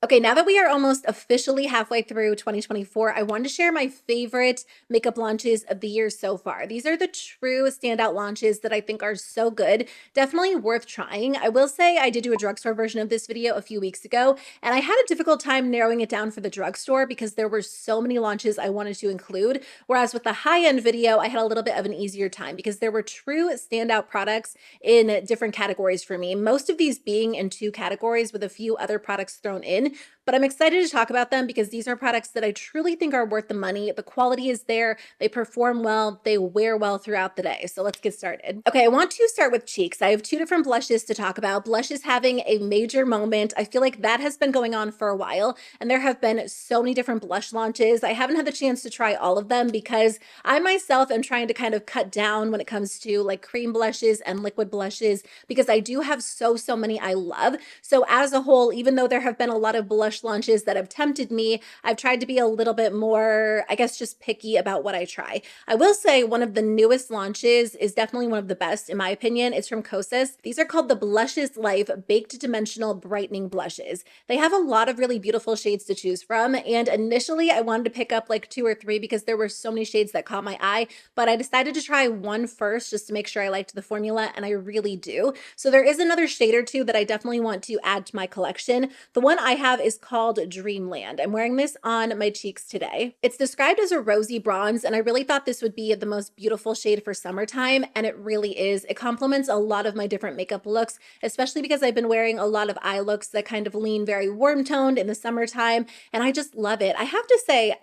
Okay, now that we are almost officially halfway through 2024, I wanted to share my favorite makeup launches of the year so far. These are the true standout launches that I think are so good. Definitely worth trying. I will say I did do a drugstore version of this video a few weeks ago, and I had a difficult time narrowing it down for the drugstore because there were so many launches I wanted to include. Whereas with the high-end video, I had a little bit of an easier time because there were true standout products in different categories for me. Most of these being in two categories with a few other products thrown in, but I'm excited to talk about them because these are products that I truly think are worth the money. The quality is there, they perform well, they wear well throughout the day. So let's get started. Okay, I want to start with cheeks. I have two different blushes to talk about. Blush is having a major moment. I feel like that has been going on for a while, and there have been so many different blush launches. I haven't had the chance to try all of them because I myself am trying to kind of cut down when it comes to like cream blushes and liquid blushes because I do have so many I love. So as a whole, even though there have been a lot of blush launches that have tempted me, I've tried to be a little bit more, I guess, just picky about what I try. I will say one of the newest launches is definitely one of the best in my opinion. It's from Kosas. These are called the Blushes Life Baked Dimensional Brightening Blushes. They have a lot of really beautiful shades to choose from, and initially I wanted to pick up like 2 or 3 because there were so many shades that caught my eye, but I decided to try one first just to make sure I liked the formula, and I really do. So there is another shade or two that I definitely want to add to my collection. The one I have is called Dreamland. I'm wearing this on my cheeks today. It's described as a rosy bronze, and I really thought this would be the most beautiful shade for summertime, and it really is. It complements a lot of my different makeup looks, especially because I've been wearing a lot of eye looks that kind of lean very warm toned in the summertime, and I just love it. I have to say,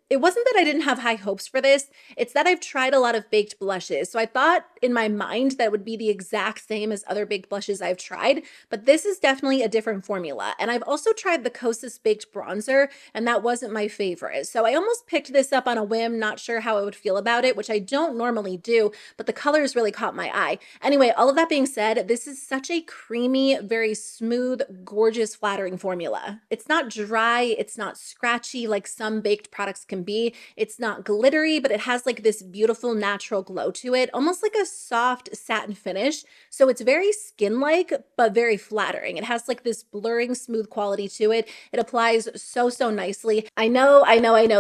it wasn't that I didn't have high hopes for this, it's that I've tried a lot of baked blushes. So I thought in my mind that would be the exact same as other baked blushes I've tried, but this is definitely a different formula. And I've also tried the Kosas baked bronzer, and that wasn't my favorite. So I almost picked this up on a whim, not sure how I would feel about it, which I don't normally do, but the colors really caught my eye. Anyway, all of that being said, this is such a creamy, very smooth, gorgeous, flattering formula. It's not dry, it's not scratchy like some baked products can be. It's not glittery, but it has like this beautiful natural glow to it, almost like a soft satin finish. So it's very skin-like, but very flattering. It has like this blurring, smooth quality to it. It applies so nicely. I know,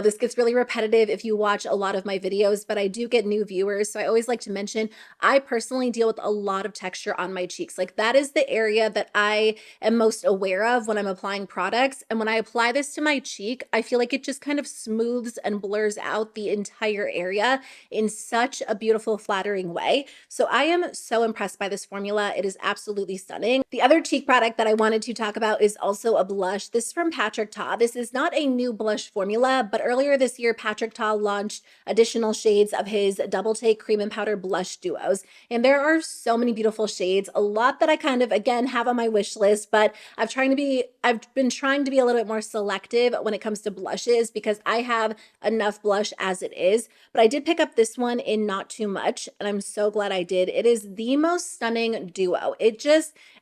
this gets really repetitive if you watch a lot of my videos, but I do get new viewers. So I always like to mention, I personally deal with a lot of texture on my cheeks. Like that is the area that I am most aware of when I'm applying products. And when I apply this to my cheek, I feel like it just kind of smooths and blurs out the entire area in such a beautiful, flattering way. So I am so impressed by this formula. It is absolutely stunning. The other cheek product that I wanted to talk about is also a blush. This is from Patrick Ta. This is not a new blush formula, but earlier this year, Patrick Ta launched additional shades of his Double Take Cream and Powder Blush Duos. And there are so many beautiful shades, a lot that I kind of, again, have on my wish list, but I've been trying to be a little bit more selective when it comes to blushes because I have enough blush as it is. But I did pick up this one in Not Too Much, and I'm so glad I did. It is the most stunning duo.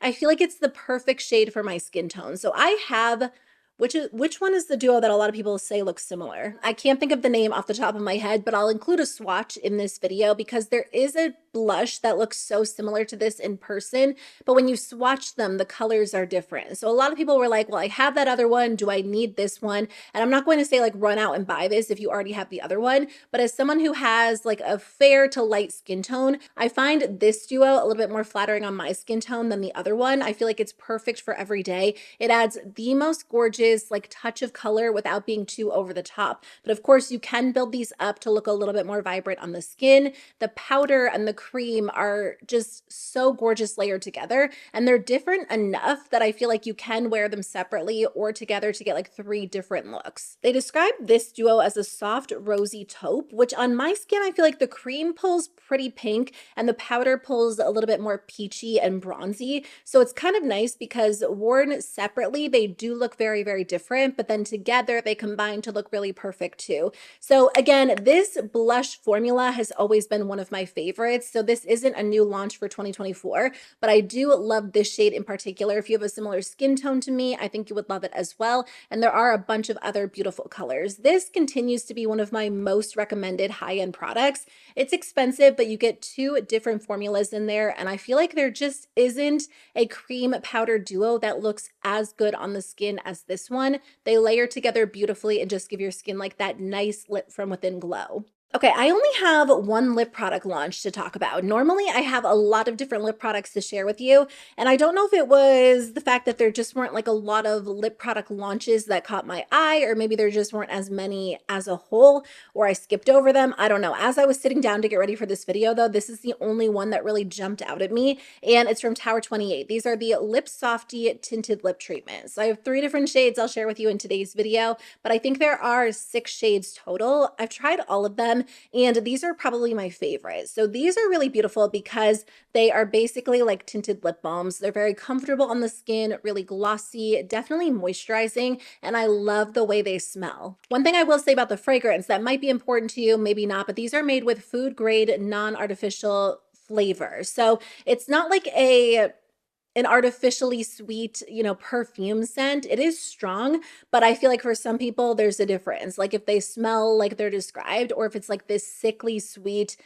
I feel like it's the perfect shade for my skin tone. So I have, which one is the duo that a lot of people say looks similar? I can't think of the name off the top of my head, but I'll include a swatch in this video because there is a blush that looks so similar to this in person, but when you swatch them, the colors are different. So a lot of people were like, well, I have that other one. Do I need this one? And I'm not going to say like run out and buy this if you already have the other one, but as someone who has like a fair to light skin tone, I find this duo a little bit more flattering on my skin tone than the other one. I feel like it's perfect for every day. It adds the most gorgeous like touch of color without being too over the top. But of course you can build these up to look a little bit more vibrant on the skin. The powder and the cream are just so gorgeous layered together, and they're different enough that I feel like you can wear them separately or together to get like 3 different looks. They describe this duo as a soft rosy taupe, which on my skin I feel like the cream pulls pretty pink and the powder pulls a little bit more peachy and bronzy. So it's kind of nice because worn separately they do look very different, but then together they combine to look really perfect too. So again, this blush formula has always been one of my favorites. so this isn't a new launch for 2024, but I do love this shade in particular. If you have a similar skin tone to me, I think you would love it as well. And there are a bunch of other beautiful colors. This continues to be one of my most recommended high-end products. It's expensive, but you get two different formulas in there, and I feel like there just isn't a cream powder duo that looks as good on the skin as this one. They layer together beautifully and just give your skin like that nice lip from within glow. Okay, I only have one lip product launch to talk about. Normally, I have a lot of different lip products to share with you, and I don't know if it was the fact that there just weren't like a lot of lip product launches that caught my eye, or maybe there just weren't as many as a whole, or I skipped over them. I don't know. As I was sitting down to get ready for this video, though, this is the only one that really jumped out at me, and it's from Tower 28. These are the LipSoftie Tinted Lip Treatments. So I have 3 different shades I'll share with you in today's video, but I think there are 6 shades total. I've tried all of them, and these are probably my favorite. So these are really beautiful because they are basically like tinted lip balms. They're very comfortable on the skin, really glossy, definitely moisturizing, and I love the way they smell. One thing I will say about the fragrance that might be important to you, maybe not, but these are made with food grade, non-artificial flavor. So it's not like an artificially sweet, perfume scent. It is strong, but I feel like for some people there's a difference. Like if they smell like they're described, or if it's like this sickly sweet,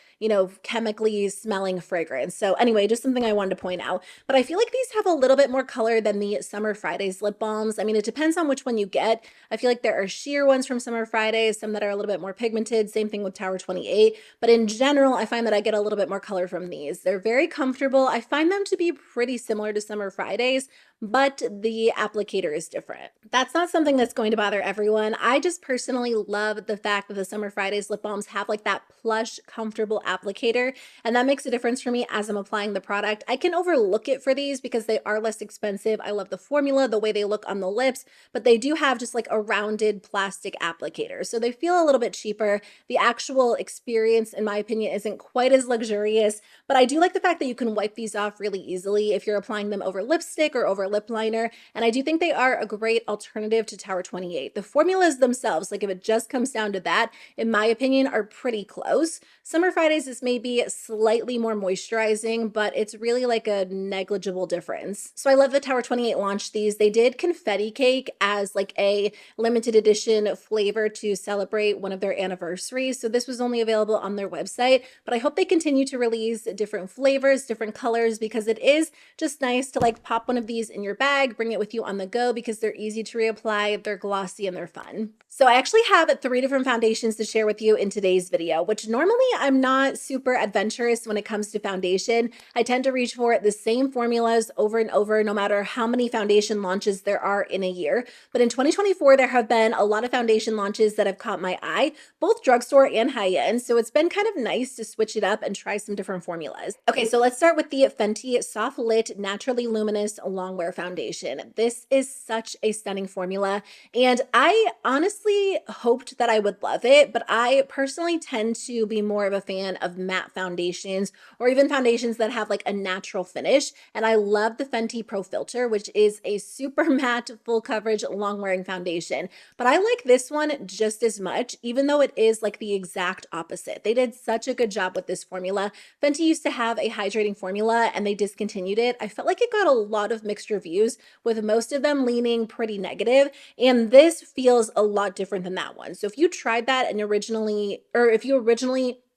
chemically smelling fragrance. So anyway, just something I wanted to point out. But I feel like these have a little bit more color than the Summer Fridays lip balms. I mean, it depends on which one you get. I feel like there are sheer ones from Summer Fridays, some that are a little bit more pigmented, same thing with Tower 28. But in general, I find that I get a little bit more color from these. They're very comfortable. I find them to be pretty similar to Summer Fridays, but the applicator is different. That's not something that's going to bother everyone. I just personally love the fact that the Summer Fridays lip balms have like that plush, comfortable applicator, and that makes a difference for me as I'm applying the product. I can overlook it for these because they are less expensive. I love the formula, the way they look on the lips, but they do have just like a rounded plastic applicator, so they feel a little bit cheaper. The actual experience, in my opinion, isn't quite as luxurious, but I do like the fact that you can wipe these off really easily if you're applying them over lipstick or over lip liner, and I do think they are a great alternative to Tower 28. The formulas themselves, like if it just comes down to that, in my opinion, are pretty close. Summer Fridays is maybe slightly more moisturizing, but it's really like a negligible difference. So I love that Tower 28 launched these. They did confetti cake as like a limited edition flavor to celebrate one of their anniversaries. So this was only available on their website, but I hope they continue to release different flavors, different colors, because it is just nice to like pop one of these in your bag, bring it with you on the go, because they're easy to reapply, they're glossy, and they're fun. So I actually have 3 different foundations to share with you in today's video, which normally I'm not super adventurous when it comes to foundation. I tend to reach for the same formulas over and over, no matter how many foundation launches there are in a year. But in 2024, there have been a lot of foundation launches that have caught my eye, both drugstore and high-end. So it's been kind of nice to switch it up and try some different formulas. Okay, so let's start with the Fenty Soft Lit Naturally Luminous Longwear Foundation. This is such a stunning formula, and I honestly hoped that I would love it, but I personally tend to be more of a fan of matte foundations, or even foundations that have like a natural finish, and I love the Fenty Pro Filter, which is a super matte, full coverage, long-wearing foundation. But I like this one just as much, even though it is like the exact opposite. They did such a good job with this formula. Fenty used to have a hydrating formula and they discontinued it. I felt like it got a lot of mixed reviews, with most of them leaning pretty negative, and this feels a lot different than that one. So if you tried that and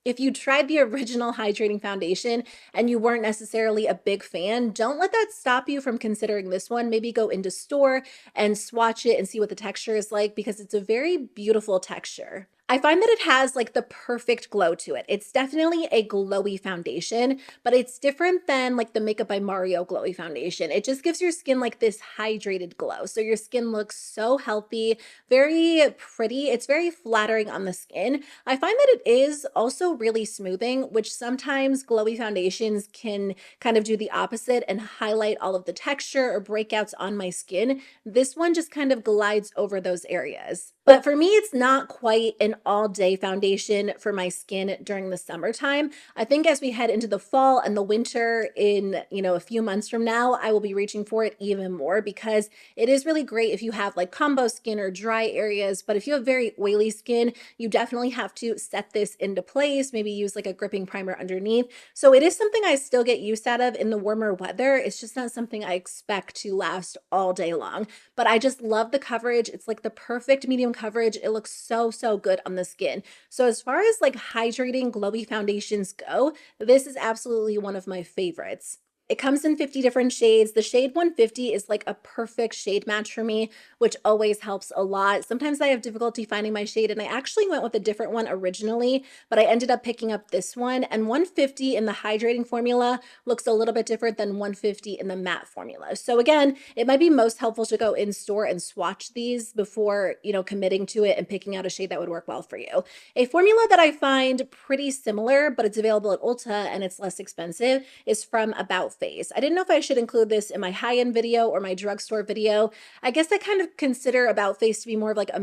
if you tried the original hydrating foundation and you weren't necessarily a big fan, don't let that stop you from considering this one. Maybe go into store and swatch it and see what the texture is like, because it's a very beautiful texture. I find that it has like the perfect glow to it. It's definitely a glowy foundation, but it's different than like the Makeup by Mario glowy foundation. It just gives your skin like this hydrated glow. So your skin looks so healthy, very pretty. It's very flattering on the skin. I find that it is also really smoothing, which sometimes glowy foundations can kind of do the opposite and highlight all of the texture or breakouts on my skin. This one just kind of glides over those areas. But for me, it's not quite an all-day foundation for my skin during the summertime. I think as we head into the fall and the winter in, a few months from now, I will be reaching for it even more because it is really great if you have like combo skin or dry areas. But if you have very oily skin, you definitely have to set this into place, maybe use like a gripping primer underneath. So it is something I still get use out of in the warmer weather. It's just not something I expect to last all day long. But I just love the coverage. It's like the perfect medium coverage. It looks so, so good on the skin. So as far as like hydrating glowy foundations go, this is absolutely one of my favorites. It comes in 50 different shades. The shade 150 is like a perfect shade match for me, which always helps a lot. Sometimes I have difficulty finding my shade, and I actually went with a different one originally, but I ended up picking up this one. And 150 in the hydrating formula looks a little bit different than 150 in the matte formula. So again, it might be most helpful to go in store and swatch these before, committing to it and picking out a shade that would work well for you. A formula that I find pretty similar, but it's available at Ulta and it's less expensive, is from About Face. I didn't know if I should include this in my high-end video or my drugstore video. I guess I kind of consider About Face to be more of like a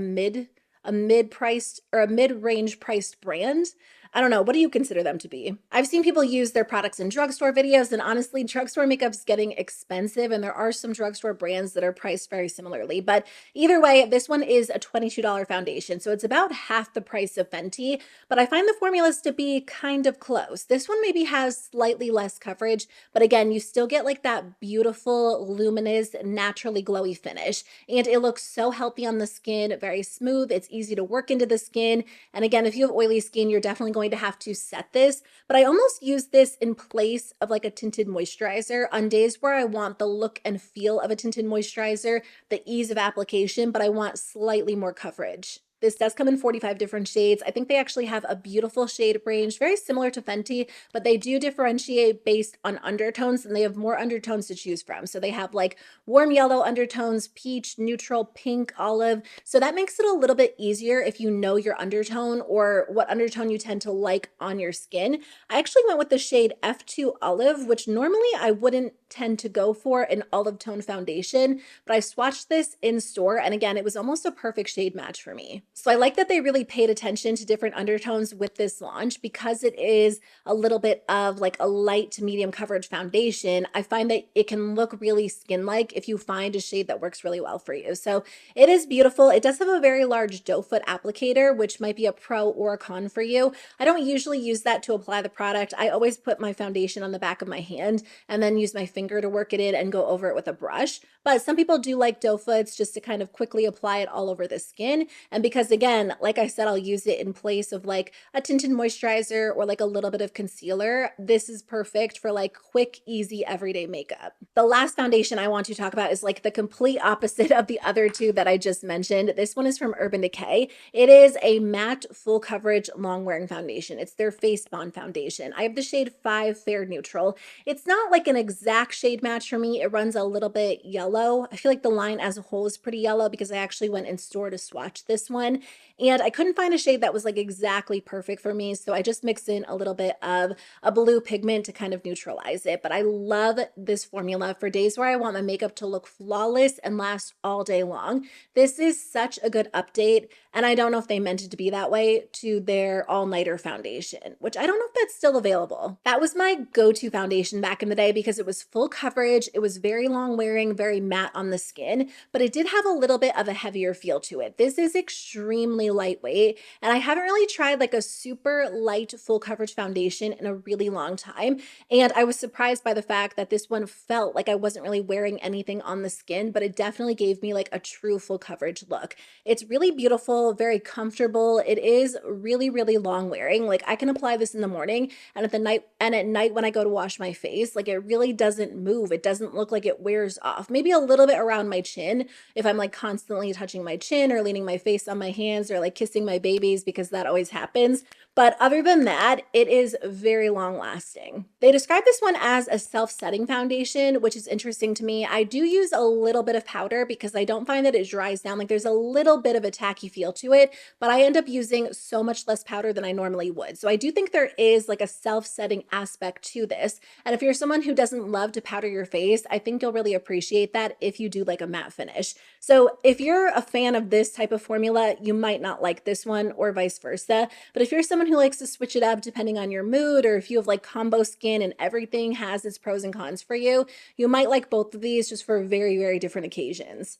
mid-priced or a mid-range priced brand. I don't know. What do you consider them to be? I've seen people use their products in drugstore videos, and honestly, drugstore makeup's getting expensive, and there are some drugstore brands that are priced very similarly. But either way, this one is a $22 foundation, so it's about half the price of Fenty, but I find the formulas to be kind of close. This one maybe has slightly less coverage, but again, you still get like that beautiful, luminous, naturally glowy finish, and it looks so healthy on the skin, very smooth. It's easy to work into the skin, and again, if you have oily skin, you're definitely going to have to set this, but I almost use this in place of like a tinted moisturizer on days where I want the look and feel of a tinted moisturizer, the ease of application, but I want slightly more coverage. This does come in 45 different shades. I think they actually have a beautiful shade range, very similar to Fenty, but they do differentiate based on undertones, and they have more undertones to choose from. So they have like warm yellow undertones, peach, neutral, pink, olive. So that makes it a little bit easier if you know your undertone or what undertone you tend to like on your skin. I actually went with the shade F2 Olive, which normally I wouldn't tend to go for an olive tone foundation, but I swatched this in store, and again, it was almost a perfect shade match for me. So I like that they really paid attention to different undertones with this launch because it is a little bit of like a light to medium coverage foundation. I find that it can look really skin-like if you find a shade that works really well for you. So it is beautiful. It does have a very large doe foot applicator, which might be a pro or a con for you. I don't usually use that to apply the product. I always put my foundation on the back of my hand and then use my finger to work it in and go over it with a brush. But some people do like doe foots just to kind of quickly apply it all over the skin. And because again, like I said, I'll use it in place of like a tinted moisturizer or like a little bit of concealer. This is perfect for like quick, easy, everyday makeup. The last foundation I want to talk about is like the complete opposite of the other two that I just mentioned. This one is from Urban Decay. It is a matte full coverage long wearing foundation. It's their Face Bond foundation. I have the shade 5 Fair Neutral. It's not like an exact shade match for me. It runs a little bit yellow. I feel like the line as a whole is pretty yellow because I actually went in store to swatch this one, and I couldn't find a shade that was like exactly perfect for me, so I just mixed in a little bit of a blue pigment to kind of neutralize it. But I love this formula for days where I want my makeup to look flawless and last all day long. This is such a good update, and I don't know if they meant it to be that way, to their all-nighter foundation, which I don't know if that's still available. That was my go-to foundation back in the day because it was full coverage, it was very long wearing, very matte on the skin, but it did have a little bit of a heavier feel to it. This is extremely lightweight, and I haven't really tried like a super light full coverage foundation in a really long time, and I was surprised by the fact that this one felt like I wasn't really wearing anything on the skin, but it definitely gave me like a true full coverage look. It's really beautiful, very comfortable. It is really, really long wearing. Like I can apply this in the morning and at night when I go to wash my face, like it really doesn't move. It doesn't look like it wears off. Maybe a little bit around my chin if I'm like constantly touching my chin or leaning my face on my hands or like kissing my babies, because that always happens. But other than that, it is very long lasting. They describe this one as a self-setting foundation, which is interesting to me. I do use a little bit of powder because I don't find that it dries down. Like there's a little bit of a tacky feel to it, but I end up using so much less powder than I normally would. So I do think there is like a self-setting aspect to this. And if you're someone who doesn't love to powder your face, I think you'll really appreciate that if you do like a matte finish. So if you're a fan of this type of formula, formula, you might not like this one or vice versa. But if you're someone who likes to switch it up depending on your mood, or if you have like combo skin and everything has its pros and cons for you, you might like both of these just for very, very different occasions.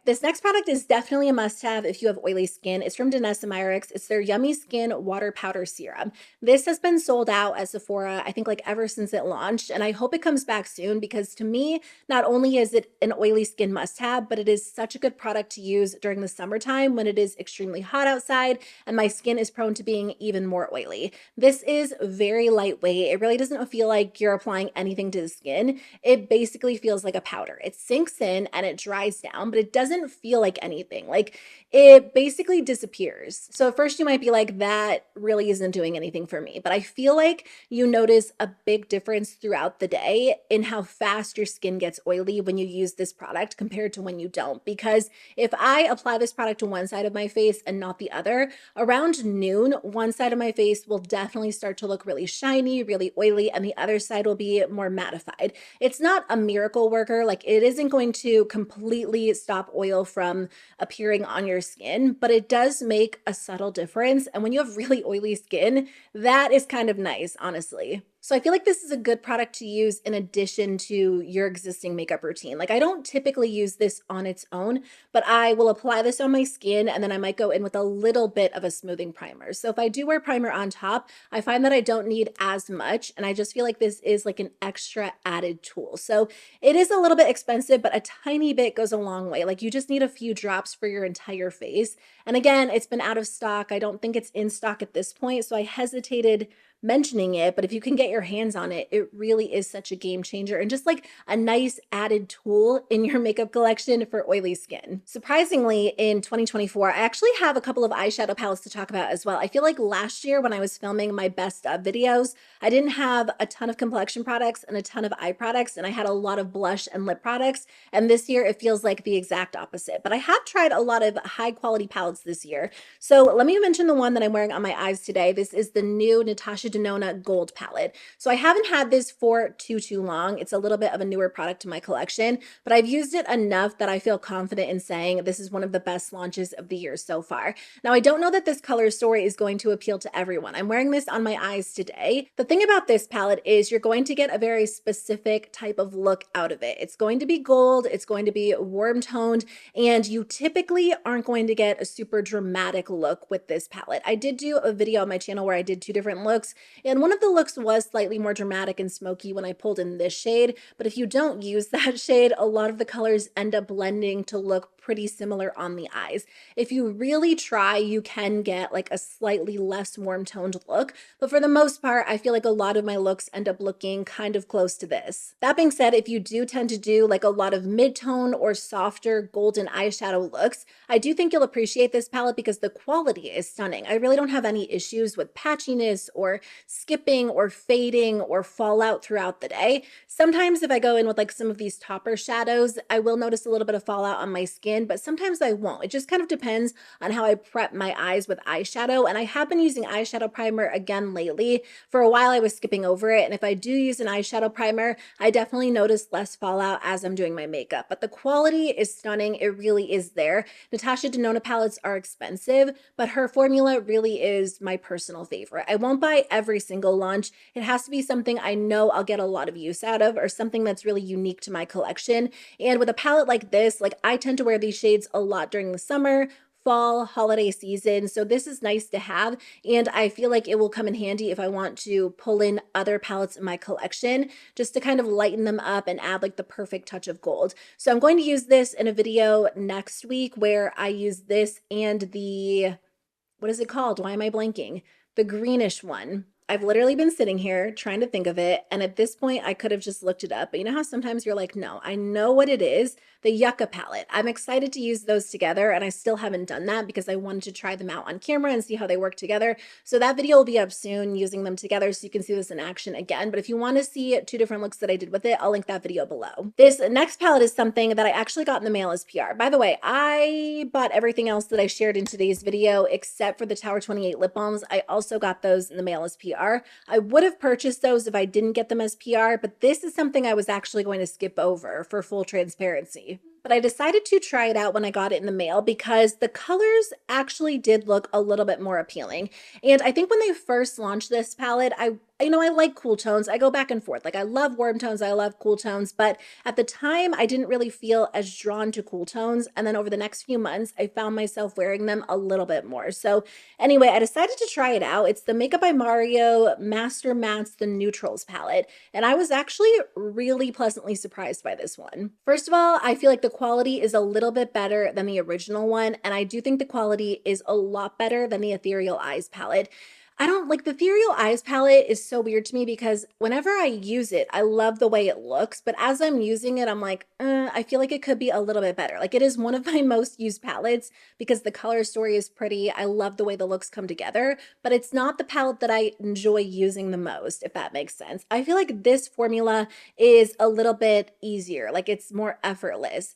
This next product is definitely a must-have if you have oily skin. It's from Danessa Myricks. It's their Yummy Skin Water Powder Serum. This has been sold out at Sephora, I think like ever since it launched, and I hope it comes back soon because to me, not only is it an oily skin must-have, but it is such a good product to use during the summertime when it is extremely hot outside and my skin is prone to being even more oily. This is very lightweight. It really doesn't feel like you're applying anything to the skin. It basically feels like a powder. It sinks in and it dries down, but it doesn't feel like anything. Like it basically disappears. So at first you might be like, that really isn't doing anything for me. But I feel like you notice a big difference throughout the day in how fast your skin gets oily when you use this product compared to when you don't. Because if I apply this product to one side of my face and not the other, around noon, one side of my face will definitely start to look really shiny, really oily, and the other side will be more mattified. It's not a miracle worker. Like it isn't going to completely stop oil from appearing on your skin, but it does make a subtle difference. And when you have really oily skin, that is kind of nice, honestly. So I feel like this is a good product to use in addition to your existing makeup routine. Like I don't typically use this on its own, but I will apply this on my skin and then I might go in with a little bit of a smoothing primer. So if I do wear primer on top, I find that I don't need as much and I just feel like this is like an extra added tool. So it is a little bit expensive, but a tiny bit goes a long way. Like you just need a few drops for your entire face. And again, it's been out of stock. I don't think it's in stock at this point, so I hesitated mentioning it, but if you can get your hands on it, it really is such a game changer and just like a nice added tool in your makeup collection for oily skin. Surprisingly, in 2024, I actually have a couple of eyeshadow palettes to talk about as well. I feel like last year when I was filming my best of videos, I didn't have a ton of complexion products and a ton of eye products, and I had a lot of blush and lip products. And this year it feels like the exact opposite, but I have tried a lot of high quality palettes this year. So let me mention the one that I'm wearing on my eyes today. This is the new Natasha Denona Gold Palette. So I haven't had this for too long. It's a little bit of a newer product to my collection, but I've used it enough that I feel confident in saying this is one of the best launches of the year so far. Now, I don't know that this color story is going to appeal to everyone. I'm wearing this on my eyes today. The thing about this palette is you're going to get a very specific type of look out of it. It's going to be gold, it's going to be warm toned, and you typically aren't going to get a super dramatic look with this palette. I did do a video on my channel where I did two different looks, and one of the looks was slightly more dramatic and smoky when I pulled in this shade, but if you don't use that shade, a lot of the colors end up blending to look pretty similar on the eyes. If you really try, you can get like a slightly less warm toned look, but for the most part, I feel like a lot of my looks end up looking kind of close to this. That being said, if you do tend to do like a lot of mid-tone or softer golden eyeshadow looks, I do think you'll appreciate this palette because the quality is stunning. I really don't have any issues with patchiness or skipping or fading or fallout throughout the day. Sometimes if I go in with like some of these topper shadows, I will notice a little bit of fallout on my skin, but sometimes I won't. It just kind of depends on how I prep my eyes with eyeshadow. And I have been using eyeshadow primer again lately. For a while I was skipping over it. And if I do use an eyeshadow primer, I definitely notice less fallout as I'm doing my makeup. But the quality is stunning. It really is there. Natasha Denona palettes are expensive, but her formula really is my personal favorite. I won't buy every single launch. It has to be something I know I'll get a lot of use out of or something that's really unique to my collection. And with a palette like this, like I tend to wear these shades a lot during the summer, fall, holiday season. So this is nice to have. And I feel like it will come in handy if I want to pull in other palettes in my collection just to kind of lighten them up and add like the perfect touch of gold. So I'm going to use this in a video next week where I use this and the, what is it called? Why am I blanking? The greenish one. I've literally been sitting here trying to think of it, and at this point I could have just looked it up, but you know how sometimes you're like, no, I know what it is, the Yucca palette. I'm excited to use those together, and I still haven't done that because I wanted to try them out on camera and see how they work together. So that video will be up soon using them together so you can see this in action again, but if you want to see two different looks that I did with it, I'll link that video below. This next palette is something that I actually got in the mail as PR. By the way, I bought everything else that I shared in today's video except for the Tower 28 lip balms. I also got those in the mail as PR. I would have purchased those if I didn't get them as PR, but this is something I was actually going to skip over for full transparency. but I decided to try it out when I got it in the mail because the colors actually did look a little bit more appealing. And I think when they first launched this palette, I like cool tones. I go back and forth. Like I love warm tones, I love cool tones, but at the time I didn't really feel as drawn to cool tones. And then over the next few months, I found myself wearing them a little bit more. So anyway, I decided to try it out. It's the Makeup by Mario Master Mattes The Neutrals palette. And I was actually really pleasantly surprised by this one. First of all, I feel like the quality is a little bit better than the original one. And I do think the quality is a lot better than the Ethereal Eyes palette. I don't like the Ethereal Eyes palette is so weird to me because whenever I use it, I love the way it looks, but as I'm using it, I'm like, I feel like it could be a little bit better. Like it is one of my most used palettes because the color story is pretty. I love the way the looks come together, but it's not the palette that I enjoy using the most, if that makes sense. I feel like this formula is a little bit easier. Like it's more effortless.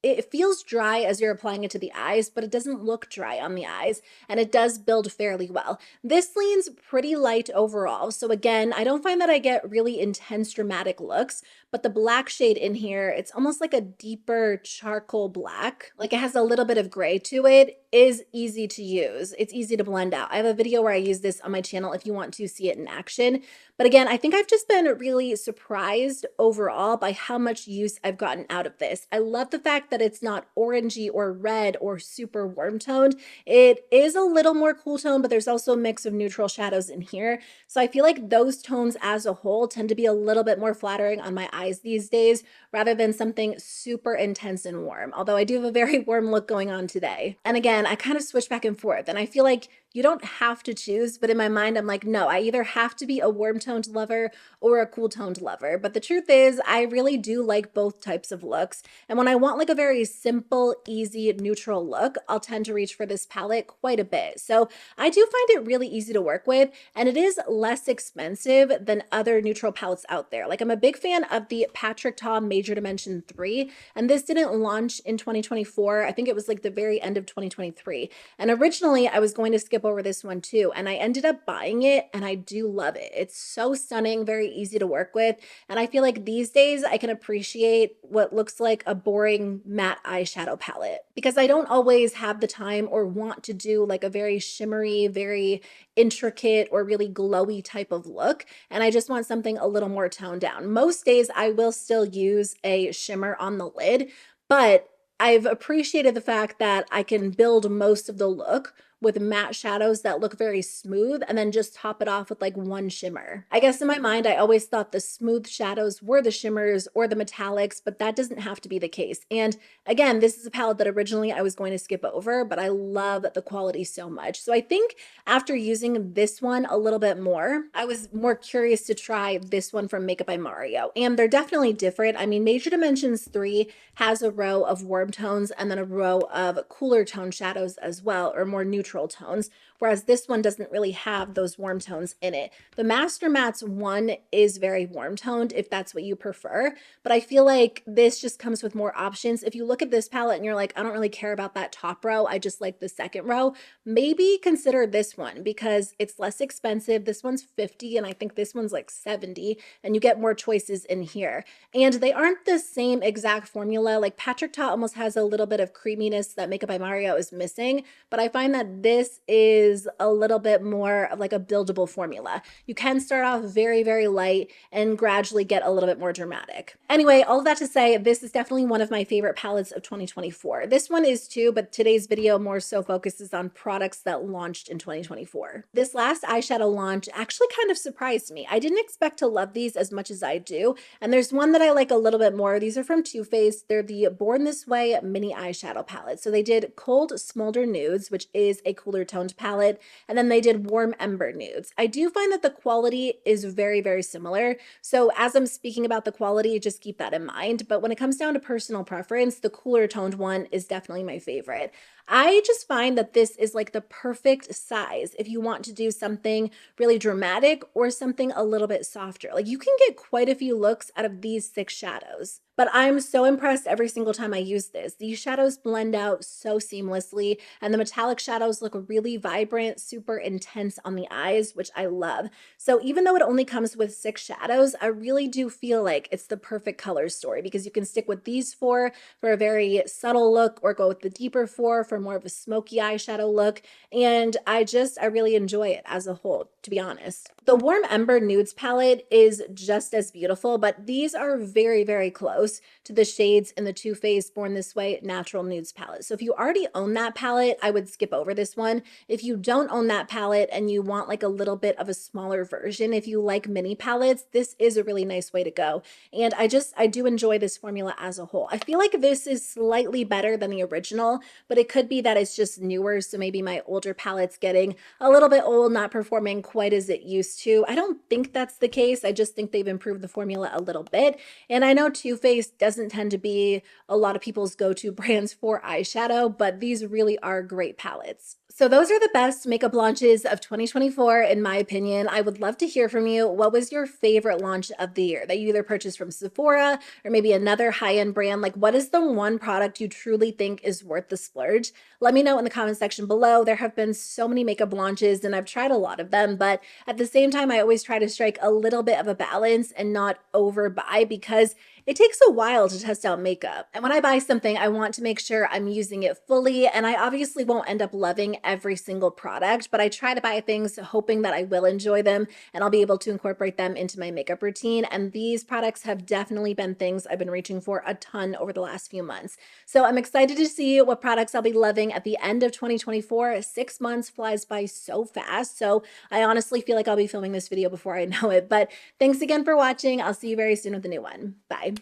It feels dry as you're applying it to the eyes, but it doesn't look dry on the eyes, and it does build fairly well. This leans pretty light overall, so again, I don't find that I get really intense dramatic looks, but the black shade in here, it's almost like a deeper charcoal black, like it has a little bit of gray to it, is easy to use. It's easy to blend out. I have a video where I use this on my channel if you want to see it in action, but again, I think I've just been really surprised overall by how much use I've gotten out of this. I love the fact that it's not orangey or red or super warm toned. It is a little more cool tone, but there's also a mix of neutral shadows in here. So I feel like those tones as a whole tend to be a little bit more flattering on my eyes these days rather than something super intense and warm. Although I do have a very warm look going on today. And again, I kind of switch back and forth, and I feel like you don't have to choose, but in my mind, I'm like, no, I either have to be a warm toned lover or a cool toned lover. But the truth is, I really do like both types of looks. And when I want like a very simple, easy, neutral look, I'll tend to reach for this palette quite a bit. So I do find it really easy to work with, and it is less expensive than other neutral palettes out there. Like I'm a big fan of the Patrick Ta Major Dimension 3, and this didn't launch in 2024. I think it was like the very end of 2023. And originally I was going to skip over this one too, and I ended up buying it, and I do love it. It's so stunning, very easy to work with, and I feel like these days I can appreciate what looks like a boring matte eyeshadow palette because I don't always have the time or want to do like a very shimmery, very intricate or really glowy type of look, and I just want something a little more toned down. Most days I will still use a shimmer on the lid, but I've appreciated the fact that I can build most of the look with matte shadows that look very smooth and then just top it off with like one shimmer. I guess in my mind, I always thought the smooth shadows were the shimmers or the metallics, but that doesn't have to be the case. And again, this is a palette that originally I was going to skip over, but I love the quality so much. So I think after using this one a little bit more, I was more curious to try this one from Makeup by Mario. And they're definitely different. I mean, Major Dimensions 3 has a row of warm tones and then a row of cooler tone shadows as well, or more neutral tones, whereas this one doesn't really have those warm tones in it. The Master Mattes one is very warm toned if that's what you prefer, but I feel like this just comes with more options. If you look at this palette and you're like, I don't really care about that top row, I just like the second row, maybe consider this one because it's less expensive. This one's 50 and I think this one's like 70, and you get more choices in here. And they aren't the same exact formula. Like Patrick Ta almost has a little bit of creaminess that Makeup by Mario is missing, but I find that this is a little bit more of like a buildable formula. You can start off very, very light and gradually get a little bit more dramatic. Anyway, all of that to say, this is definitely one of my favorite palettes of 2024. This one is too, but today's video more so focuses on products that launched in 2024. This last eyeshadow launch actually kind of surprised me. I didn't expect to love these as much as I do, and there's one that I like a little bit more. These are from Too Faced. They're the Born This Way mini eyeshadow palette. So they did Cold Smolder Nudes, which is a cooler toned palette, and then they did Warm Ember Nudes. I do find that the quality is very, very similar. So as I'm speaking about the quality, just keep that in mind. But when it comes down to personal preference, the cooler toned one is definitely my favorite. I just find that this is like the perfect size if you want to do something really dramatic or something a little bit softer. Like you can get quite a few looks out of these 6 shadows. but I'm so impressed every single time I use this. These shadows blend out so seamlessly, and the metallic shadows look really vibrant, super intense on the eyes, which I love. So even though it only comes with 6 shadows, I really do feel like it's the perfect color story because you can stick with these 4 for a very subtle look or go with the deeper 4 for more of a smoky eyeshadow look. And I really enjoy it as a whole, to be honest. The Warm Ember Nudes palette is just as beautiful, but these are very, very close to the shades in the Too Faced Born This Way Natural Nudes palette. So if you already own that palette, I would skip over this one. If you don't own that palette and you want like a little bit of a smaller version, if you like mini palettes, this is a really nice way to go. And I do enjoy this formula as a whole. I feel like this is slightly better than the original, but it could be that it's just newer. So maybe my older palette's getting a little bit old, not performing quite as it used to. I don't think that's the case. I just think they've improved the formula a little bit. And I know Too Faced doesn't tend to be a lot of people's go-to brands for eyeshadow, but these really are great palettes. So those are the best makeup launches of 2024, in my opinion. I would love to hear from you. What was your favorite launch of the year that you either purchased from Sephora or maybe another high-end brand? Like, what is the one product you truly think is worth the splurge? Let me know in the comment section below. There have been so many makeup launches and I've tried a lot of them, but at the same time, I always try to strike a little bit of a balance and not overbuy because it takes a while to test out makeup. And when I buy something, I want to make sure I'm using it fully. And I obviously won't end up loving every single product, but I try to buy things hoping that I will enjoy them and I'll be able to incorporate them into my makeup routine. And these products have definitely been things I've been reaching for a ton over the last few months. So I'm excited to see what products I'll be loving at the end of 2024. 6 months flies by so fast. So I honestly feel like I'll be filming this video before I know it. But thanks again for watching. I'll see you very soon with a new one. Bye.